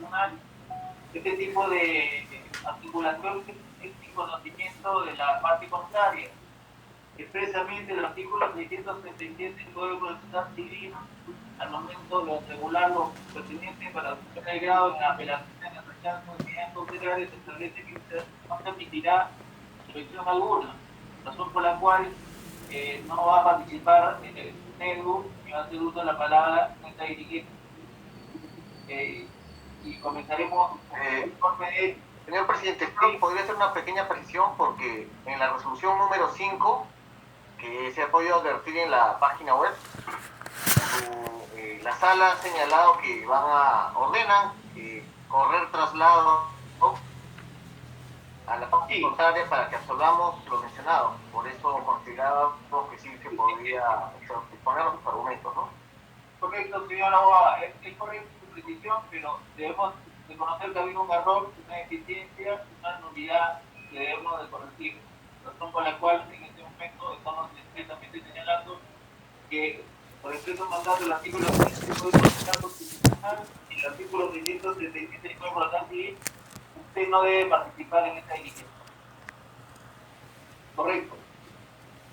institucional, este tipo de articulación sin conocimiento de la parte contraria. Expresamente el artículo 637 del Código Procesal Civil, al momento de regular lo pertinente para obtener el grado en la apelación en el rechazo de medidas cautelares, se establece que no permitirá subvención alguna, razón por la cual no va a participar en el NEDU ni va a hacer uso de la palabra en esta dirigencia. Y comenzaremos el informe de... Señor presidente, sí, podría hacer una pequeña precisión porque en la resolución número 5, que se ha podido advertir en la página web, la sala ha señalado que ordenan correr traslado a la parte contraria para que absolvamos lo mencionado. Por eso considerábamos que sí se podría exponer los argumentos, ¿no? Correcto, señor Aboga, es correcto su precisión, pero debemos reconocer que ha habido un error, una deficiencia, una nulidad que debemos de corregir. Razón por la cual en este momento estamos directamente señalando que por el mandato del artículo 15 del Código Procesal Constitucional y el artículo 637 del Código Procesal Civil, usted no debe participar en esta diligencia. Correcto.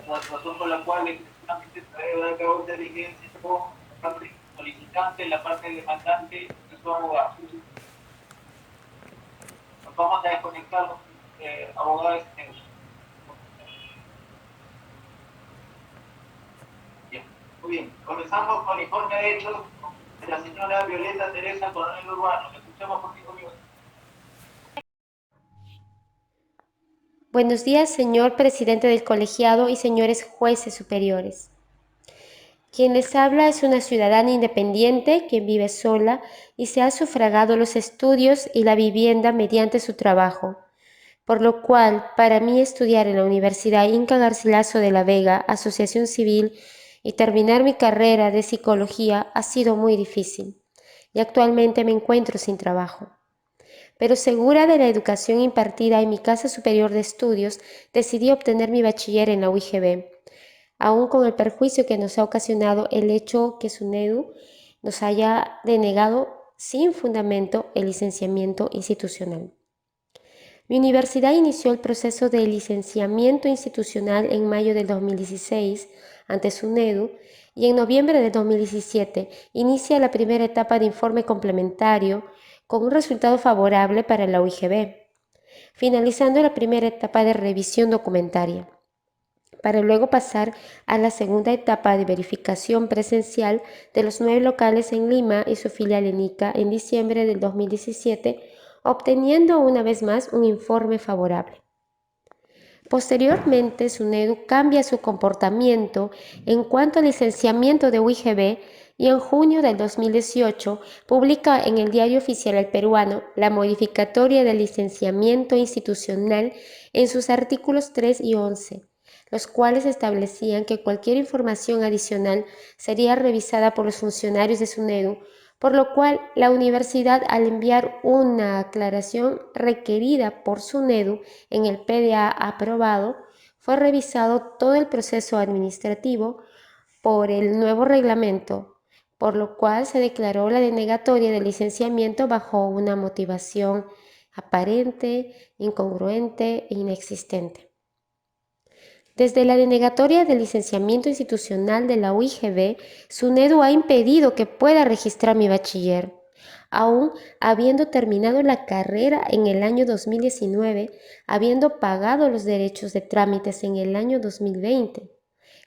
La razón por la cual efectivamente se debe dar a cabo esta diligencia con la parte solicitante, la parte demandante y su abogado. Nos vamos a desconectar los abogados en eso. Bien. Muy bien, comenzamos con el informe de hechos de la señora Violeta Teresa Coronel Urbano. Le escuchamos por 5 minutos. Buenos días, señor presidente del colegiado y señores jueces superiores. Quien les habla es una ciudadana independiente que vive sola y se ha sufragado los estudios y la vivienda mediante su trabajo, por lo cual, para mí estudiar en la Universidad Inca Garcilaso de la Vega, Asociación Civil, y terminar mi carrera de psicología ha sido muy difícil, y actualmente me encuentro sin trabajo. Pero segura de la educación impartida en mi casa superior de estudios, decidí obtener mi bachiller en la UIGB, aún con el perjuicio que nos ha ocasionado el hecho que SUNEDU nos haya denegado sin fundamento el licenciamiento institucional. Mi universidad inició el proceso de licenciamiento institucional en mayo del 2016 ante SUNEDU y en noviembre de 2017 inicia la primera etapa de informe complementario con un resultado favorable para la UIGB, finalizando la primera etapa de revisión documentaria, para luego pasar a la segunda etapa de verificación presencial de los 9 locales en Lima y su filial en Ica en diciembre del 2017, obteniendo una vez más un informe favorable. Posteriormente, SUNEDU cambia su comportamiento en cuanto al licenciamiento de UIGB y en junio del 2018 publica en el Diario Oficial El Peruano la modificatoria del licenciamiento institucional en sus artículos 3 y 11, los cuales establecían que cualquier información adicional sería revisada por los funcionarios de SUNEDU, por lo cual la universidad, al enviar una aclaración requerida por SUNEDU en el PDA aprobado, fue revisado todo el proceso administrativo por el nuevo reglamento, por lo cual se declaró la denegatoria del licenciamiento bajo una motivación aparente, incongruente e inexistente. Desde la denegatoria del licenciamiento institucional de la UIGB, SUNEDU ha impedido que pueda registrar mi bachiller, aún habiendo terminado la carrera en el año 2019, habiendo pagado los derechos de trámites en el año 2020,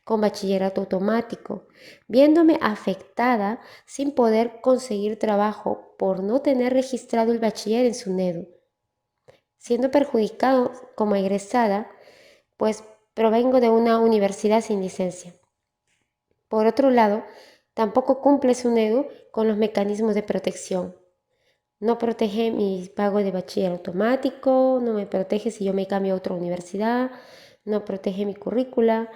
con bachillerato automático, viéndome afectada sin poder conseguir trabajo por no tener registrado el bachiller en SUNEDU, siendo perjudicado como egresada, pues provengo de una universidad sin licencia. Por otro lado, tampoco cumple SUNEDU con los mecanismos de protección. No protege mi pago de bachiller automático, no me protege si yo me cambio a otra universidad, no protege mi currícula,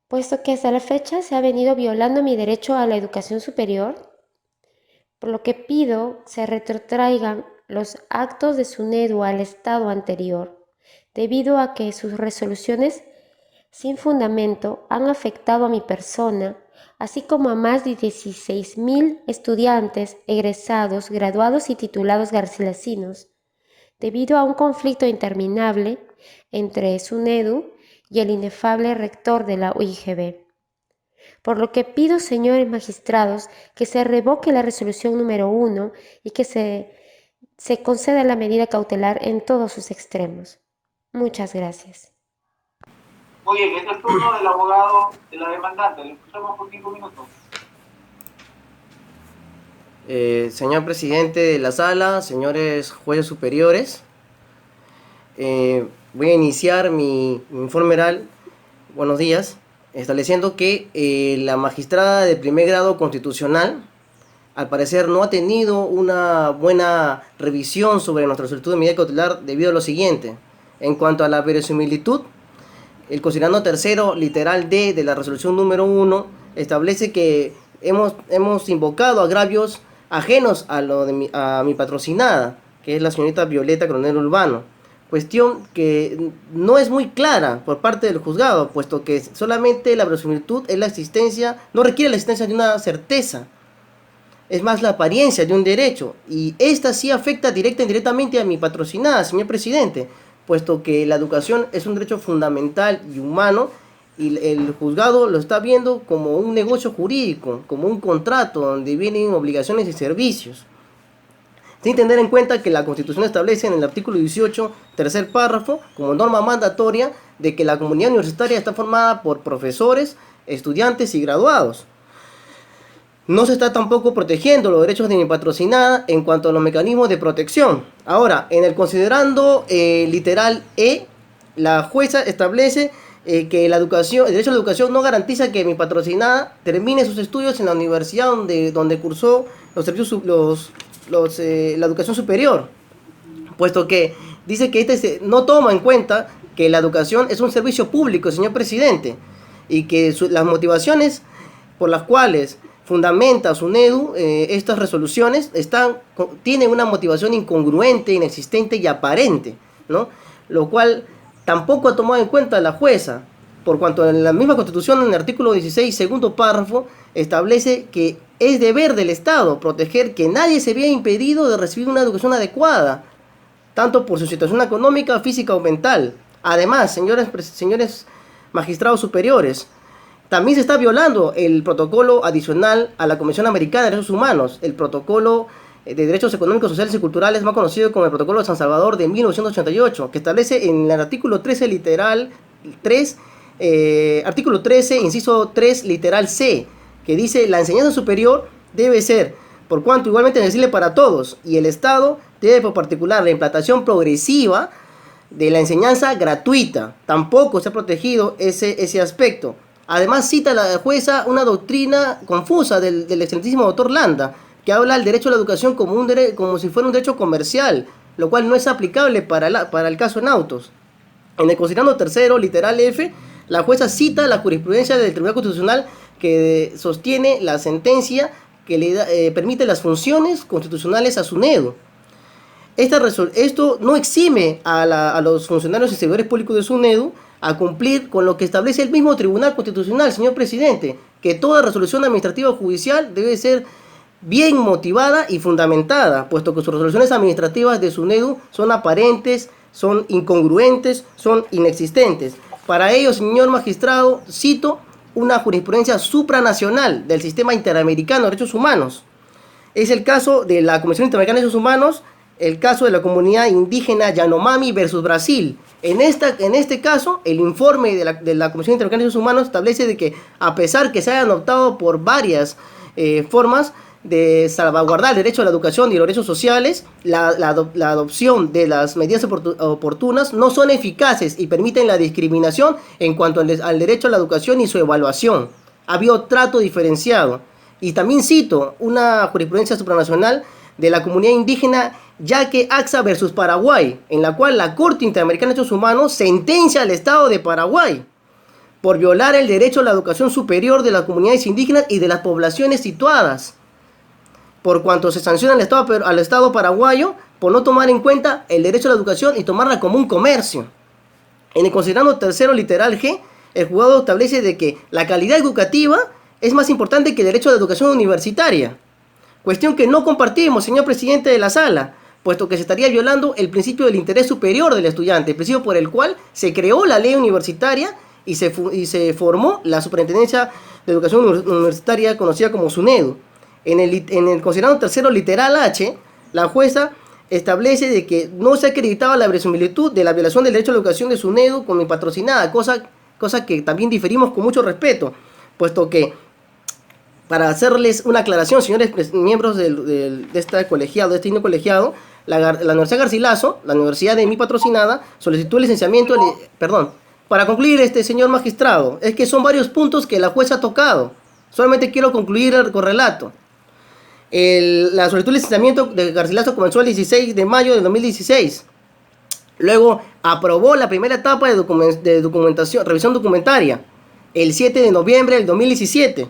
puesto que hasta la fecha se ha venido violando mi derecho a la educación superior, por lo que pido se retrotraigan los actos de SUNEDU al estado anterior, debido a que sus resoluciones sin fundamento han afectado a mi persona así como a más de 16.000 estudiantes, egresados, graduados y titulados garcilasinos, debido a un conflicto interminable entre SUNEDU y el inefable rector de la UIGB. Por lo que pido, señores magistrados, que se revoque la resolución número 1 y que se conceda la medida cautelar en todos sus extremos. Muchas gracias. Muy bien, este es turno del abogado de la demandante. Le escuchamos por 5 minutos. Señor presidente de la sala, señores jueces superiores, voy a iniciar mi informe oral. Buenos días. Estableciendo que la magistrada de primer grado constitucional, al parecer, no ha tenido una buena revisión sobre nuestra solicitud de medida cautelar debido a lo siguiente. En cuanto a la verosimilitud, el considerando tercero, literal D de la resolución número 1, establece que hemos invocado agravios ajenos a mi patrocinada, que es la señorita Violeta Coronel Urbano. Cuestión que no es muy clara por parte del juzgado, puesto que solamente la verosimilitud es la existencia, no requiere la existencia de una certeza, es más la apariencia de un derecho, y esta sí afecta directa e indirectamente a mi patrocinada, señor presidente, puesto que la educación es un derecho fundamental y humano, y el juzgado lo está viendo como un negocio jurídico, como un contrato donde vienen obligaciones y servicios. Sin tener en cuenta que la Constitución establece en el artículo 18, tercer párrafo, como norma mandatoria, de que la comunidad universitaria está formada por profesores, estudiantes y graduados. No se está tampoco protegiendo los derechos de mi patrocinada en cuanto a los mecanismos de protección. Ahora, en el considerando literal E, la jueza establece que el derecho a la educación no garantiza que mi patrocinada termine sus estudios en la universidad donde cursó la educación superior, puesto que dice que no toma en cuenta que la educación es un servicio público, señor presidente, y que las motivaciones por las cuales fundamenta SUNEDU estas resoluciones tienen una motivación incongruente, inexistente y aparente, ¿no? Lo cual tampoco ha tomado en cuenta la jueza, por cuanto en la misma Constitución, en el artículo 16, segundo párrafo, establece que es deber del Estado proteger que nadie se vea impedido de recibir una educación adecuada, tanto por su situación económica, física o mental. Además, señores magistrados superiores, también se está violando el protocolo adicional a la Convención Americana de Derechos Humanos, el protocolo de Derechos Económicos, Sociales y Culturales, más conocido como el Protocolo de San Salvador de 1988, que establece en el artículo 13, literal 3, artículo 13, inciso 3, literal C, que dice: la enseñanza superior debe ser, por cuanto igualmente accesible para todos, y el Estado debe por particular la implantación progresiva de la enseñanza gratuita. Tampoco se ha protegido ese aspecto. Además, cita la jueza una doctrina confusa del excelentísimo doctor Landa, que habla del derecho a la educación como si fuera un derecho comercial, lo cual no es aplicable para el caso en autos. En el considerando tercero, literal F, la jueza cita la jurisprudencia del Tribunal Constitucional que sostiene la sentencia que le permite las funciones constitucionales a SUNEDU. Esto no exime a los funcionarios y servidores públicos de SUNEDU a cumplir con lo que establece el mismo Tribunal Constitucional, señor presidente, que toda resolución administrativa o judicial debe ser bien motivada y fundamentada, puesto que sus resoluciones administrativas de SUNEDU son aparentes, son incongruentes, son inexistentes. Para ello, señor magistrado, cito una jurisprudencia supranacional del Sistema Interamericano de Derechos Humanos. Es el caso de la Comisión Interamericana de Derechos Humanos, el caso de la comunidad indígena Yanomami versus Brasil. En este caso, el informe de la Comisión Interamericana de Derechos Humanos establece de que, a pesar que se hayan optado por varias formas de salvaguardar el derecho a la educación y los derechos sociales, la adopción de las medidas oportunas no son eficaces y permiten la discriminación en cuanto al derecho a la educación y su evaluación. Ha habido trato diferenciado. Y también cito una jurisprudencia supranacional de la comunidad indígena Yaque Axa versus Paraguay, en la cual la Corte Interamericana de Derechos Humanos sentencia al Estado de Paraguay por violar el derecho a la educación superior de las comunidades indígenas y de las poblaciones situadas, por cuanto se sanciona al Estado paraguayo por no tomar en cuenta el derecho a la educación y tomarla como un comercio. En el considerando tercero literal G, el juzgado establece de que la calidad educativa es más importante que el derecho a la educación universitaria. Cuestión que no compartimos, señor presidente de la sala, puesto que se estaría violando el principio del interés superior del estudiante, el principio por el cual se creó la ley universitaria y se formó la Superintendencia de Educación Universitaria, conocida como SUNEDU. En el considerando tercero literal H, la jueza establece de que no se acreditaba la verosimilitud de la violación del derecho a la educación de SUNEDU con mi patrocinada, cosa que también diferimos con mucho respeto, puesto que, para hacerles una aclaración, señores miembros de este colegiado, de este himno colegiado, la Universidad Garcilaso, la universidad de mi patrocinada, solicitó el licenciamiento, perdón, para concluir, señor magistrado, es que son varios puntos que la jueza ha tocado, solamente quiero concluir el correlato. La solicitud de licenciamiento de Garcilaso comenzó el 16 de mayo de 2016. Luego aprobó la primera etapa de documentación, revisión documentaria el 7 de noviembre del 2017.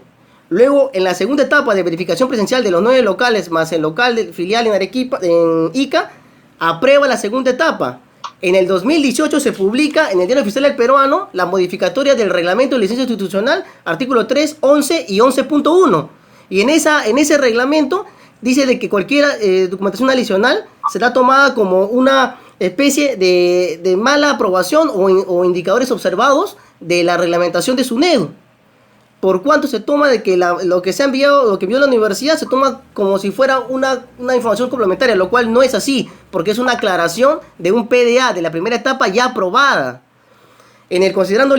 Luego, en la segunda etapa de verificación presencial de los 9 locales más el local de filial en Arequipa, en Ica, aprueba la segunda etapa. En el 2018 se publica en el Diario Oficial del Peruano la modificatoria del Reglamento de Licencia Institucional, artículo 3, 11 y 11.1. Y en ese reglamento dice de que cualquier documentación adicional será tomada como una especie de mala aprobación o indicadores observados de la reglamentación de SUNEDU. Por cuanto se toma de que lo que se ha enviado, lo que envió la universidad, se toma como si fuera una información complementaria, lo cual no es así, porque es una aclaración de un PDA de la primera etapa ya aprobada. En el considerando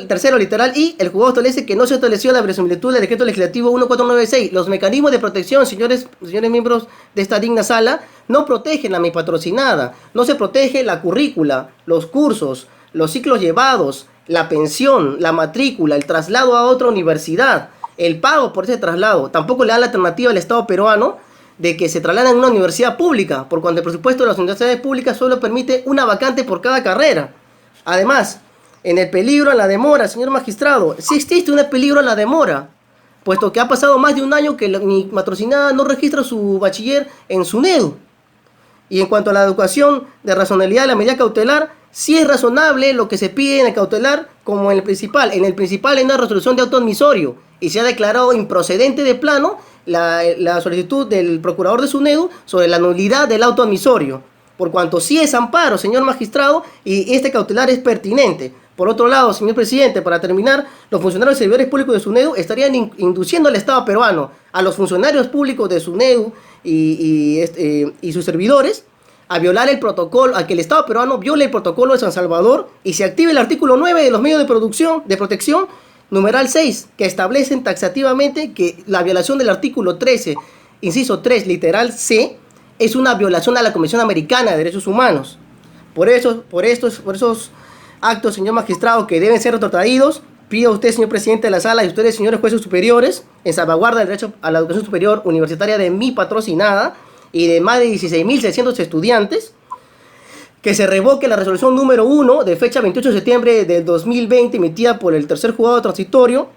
tercero literal I, el juzgado establece que no se estableció la verosimilitud del decreto legislativo 1496. Los mecanismos de protección, señores miembros de esta digna sala, no protegen a mi patrocinada. No se protege la currícula, los cursos, los ciclos llevados, la pensión, la matrícula, el traslado a otra universidad, el pago por ese traslado. Tampoco le da la alternativa al Estado peruano de que se trasladen a una universidad pública, por cuanto el presupuesto de las universidades públicas solo permite una vacante por cada carrera. Además, en el peligro, en la demora, señor magistrado, sí existe un peligro en la demora, puesto que ha pasado más de un año que mi patrocinada no registra su bachiller en SUNEDU. Y en cuanto a la educación de razonabilidad de la medida cautelar, sí es razonable lo que se pide en el cautelar como en el principal. En el principal hay una resolución de auto admisorio y se ha declarado improcedente de plano la solicitud del procurador de SUNEDU sobre la nulidad del auto admisorio, por cuanto sí es amparo, señor magistrado, y este cautelar es pertinente. Por otro lado, señor presidente, para terminar, los funcionarios y servidores públicos de SUNEDU estarían induciendo al Estado peruano, a los funcionarios públicos de SUNEDU y sus servidores, a violar el protocolo, a que el Estado peruano viole el protocolo de San Salvador y se active el artículo 9 de los medios de protección, numeral 6, que establecen taxativamente que la violación del artículo 13, inciso 3, literal C, es una violación a la Convención Americana de Derechos Humanos. Por esos actos, señor magistrado, que deben ser retrotraídos, pido a usted, señor presidente de la sala, y ustedes, señores jueces superiores, en salvaguarda del derecho a la educación superior universitaria de mi patrocinada y de más de 16.600 estudiantes, que se revoque la resolución número 1 de fecha 28 de septiembre del 2020 emitida por el tercer juzgado transitorio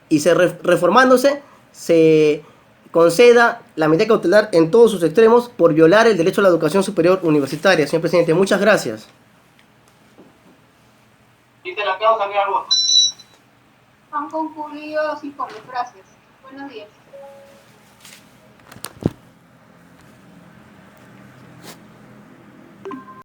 y reformándose se conceda la medida cautelar en todos sus extremos por violar el derecho a la educación superior universitaria. Señor presidente, muchas gracias. Dice la causa, señor Arbós. Han concluido los informes. Gracias. Buenos días.